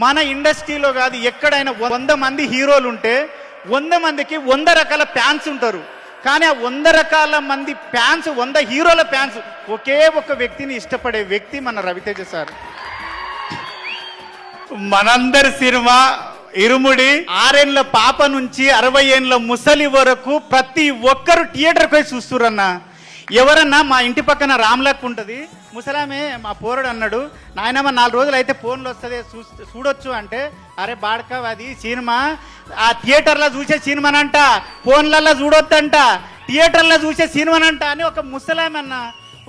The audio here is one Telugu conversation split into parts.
మన ఇండస్ట్రీలో కాదు ఎక్కడైనా 100 మంది హీరోలు ఉంటే 100 మందికి 100 రకాల ఫ్యాన్స్ ఉంటారు. కానీ ఆ 100 రకాల మంది ఫ్యాన్స్ 100 హీరోల ఫ్యాన్స్ ఒకే ఒక వ్యక్తిని ఇష్టపడే వ్యక్తి మన రవితేజ సార్. మనందరి సినిమా ఇరుముడి 6 ఏళ్ల పాప నుంచి 60 ఏళ్ల ముసలి వరకు ప్రతి ఒక్కరు థియేటర్కి పోయి చూస్తురన్నా. ఎవరన్నా మా ఇంటి పక్కన రామ్లక్ ఉంటుంది, ముసలామే మా పోరడు అన్నాడు, నాయనమ్మ 4 రోజులు అయితే ఫోన్లో వస్తుంది చూడొచ్చు అంటే, అరే బాడక అది సినిమా ఆ థియేటర్లో చూసే సినిమానంట, ఫోన్లలో చూడొద్దంట, థియేటర్లో చూసే సినిమానంట అని ఒక ముసలామె అన్న,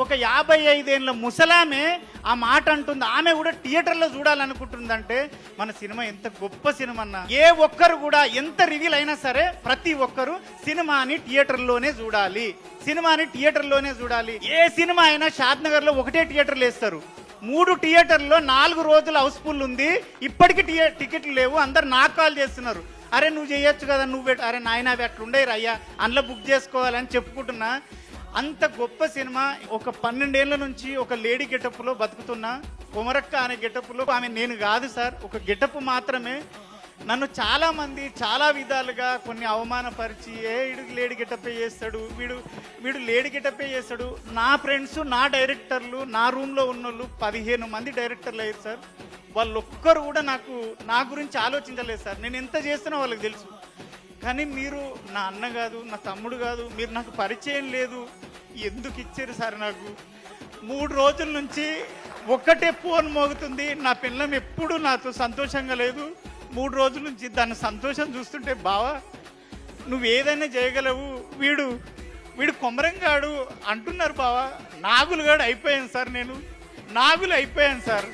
ఒక 55 ఏళ్ళ ముసలామే ఆ మాట అంటుంది. ఆమె కూడా థియేటర్లో చూడాలనుకుంటుందంటే మన సినిమా ఎంత గొప్ప సినిమా అన్న. ఏ ఒక్కరు కూడా ఎంత రివీల్ అయినా సరే ప్రతి ఒక్కరు సినిమాని థియేటర్లోనే చూడాలి, సినిమాని థియేటర్లోనే చూడాలి. ఏ సినిమా అయినా షాద్ నగర్లో ఒకటే థియేటర్లు వేస్తారు, 3 థియేటర్లో 4 రోజులు హౌస్ఫుల్ ఉంది, ఇప్పటికీ టికెట్లు లేవు. అందరు నాకు కాల్ చేస్తున్నారు, అరే నువ్వు చేయొచ్చు కదా, నువ్వు అరే నాయన అవి అట్లుండేరు అయ్యా, అందులో బుక్ చేసుకోవాలని చెప్పుకుంటున్నా. అంత గొప్ప సినిమా. ఒక 12 ఏళ్ల నుంచి ఒక లేడీ గెటప్లో బతుకుతున్నా, కొమరక్క అనే గెటప్లో. ఆమె నేను కాదు సార్, ఒక గెటప్ మాత్రమే. నన్ను చాలా మంది చాలా విధాలుగా కొన్ని అవమానపరిచి, వీడు లేడీ గెటప్పే చేస్తాడు, వీడు లేడీ గెటప్పే చేస్తాడు. నా ఫ్రెండ్స్, నా డైరెక్టర్లు, నా రూమ్లో ఉన్నోళ్ళు 15 మంది డైరెక్టర్లు అయ్యారు సార్. వాళ్ళు ఒక్కరు కూడా నా గురించి ఆలోచించలేదు సార్. నేను ఎంత చేస్తున్నా వాళ్ళకి తెలుసు. కానీ మీరు నా అన్న కాదు, నా తమ్ముడు కాదు, మీరు నాకు పరిచయం లేదు, ఎందుకు ఇచ్చారు సార్? నాకు 3 రోజుల నుంచి ఒక్కటే ఫోన్ మోగుతుంది, నా పిల్లం ఎప్పుడు నాతో సంతోషంగా లేదు. 3 రోజుల నుంచి దాని సంతోషం చూస్తుంటే, బావా నువ్వు ఏదైనా చేయగలవు, వీడు కొమరంగాడు అంటున్నారు బావా. నాగులుగాడు అయిపోయాను సార్, నేను నాగులు అయిపోయాను సార్.